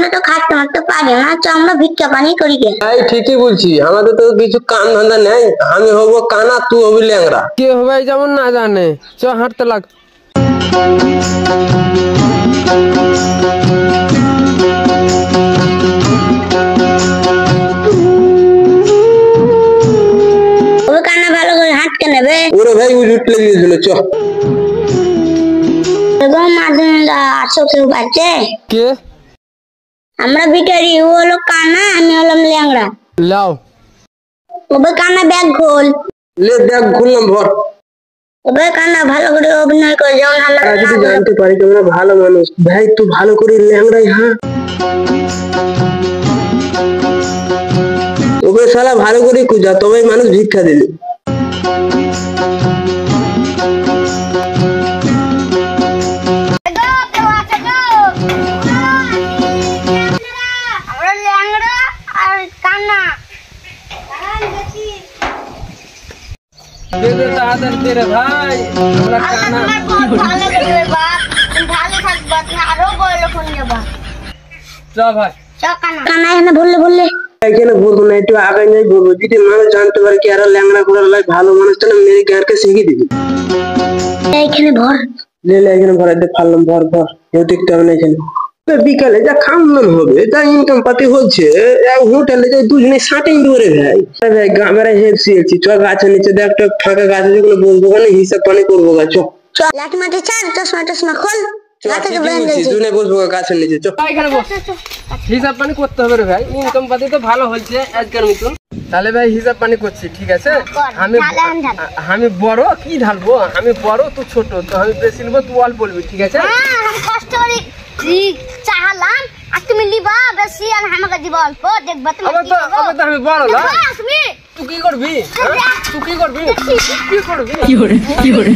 আমরা তো খাটতে মারতে পারি না, তো আমরা ভিক্ষা পানি করি কে? তাই ঠিকই বলছি, আমাদের তো কিছু কাম ধান্দা নেই। আমি হবো কানা, তুই হবি ল্যাংড়া। কে হবে যেমন না জানে, চ হাঁটতে লাগ। কানা ভালো করে হাঁটতে নেবে। ওরে ভাই ওই উঠলে গিয়েছিল, চ। আসো কেউ বাড়ছে? কে? আমরা ভিখারি, ও হলো কানা, আমি হলাম ল্যাংড়া। লাও ওবে কানা ব্যাগ খোল। লে ব্যাগ খুললাম, ভর। ওবে কানা ভালো করে অভিনয় করে, যেমন আমরা যদি জানতে পারি তোমরা ভালো মানুষ, ভাই তুই ভালো করে ল্যাংড়াই। হ্যাঁ ওকে শালা ভালো করে খুঁজা, তবে মানুষ ভিক্ষা দিবে। তাড়াতাড়ি দে রে ভাই, আমরা কানা। চ ভাই। কানা এখানে বললে বললে এখানে বলবো না, একটু আগে নেই বলবো। যদি মানুষ জানতে পারে কি আর ল্যাংড়া করে লাই, ভালো মানুষটা না মেরে গারকে শিখিয়ে দিবি। এইখানে ভর। লে এখানে ভরাই দে, ফাললাম, ভর ভর। কেউ দেখতে হবে না এখানে। বিকালে যা খাওয়ান হবে, যা ইনকাম পাতি হচ্ছে, হোটেলে যাই দুজনে সাটিং ধরে ভাই। ভাই গ্রামের হেপসি আছি, চ গাছের নিচে দেখ, একটা ফাঁকা গাছ আছে, যেগুলো বলবো কেন হিসাব পানি করবো গা। চ লাঠি মাঠি চার, চশমা টশমা খোল। বসবো গাছের নিচে, চ। এখানে বস, হিসাব পানি করতে হবে রে ভাই। ইনকাম পাতি তো ভালো হচ্ছে আজকের মতন। তাহলে ভাই হিসাব পানি করছি, ঠিক আছে? আমি বড়, কি ঢালবো? আমি বড়, তুই ছোট, তো আমি বেশি নিবো, তুই অল্প বলবি, ঠিক আছে? কষ্ট করে চাহালাম, আর তুমি লিবা বেশি, আর আমাকে দিবা অল্প। দেখবা তুমি তো আমি বড় না, তুই কি করবি? তুই কি করবি? কি করবি? কি করে?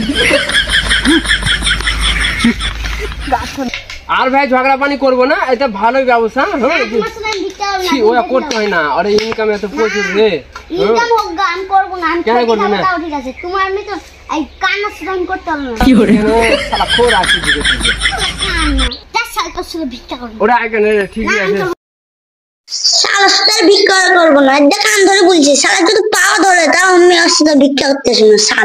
আর ভাই ঝগড়া পানি করবো না, এটা ভালোই ব্যবসা। ওরা করতে হয় না, আরে ইনকাম এত প্রচুর রে। ইনকাম হোক গা, আমি করবো না। কেন করবি না? ঠিক আছে, তোমার আমি তো এই কান্না সুদান করতে হবে না। কি করে? শালা খোর আসি দিকে দিকে। তার সাল পছন্দ ভিক্ষা করবো। ওরা এখানে ঠিকই আছে। শালা সুদার ভিক্ষা করবো না, এটা কান ধরে বলছি। শালা যদি পাওয়া ধরে, তাও আমি আসলে ভিক্ষা করতেছি না। শালা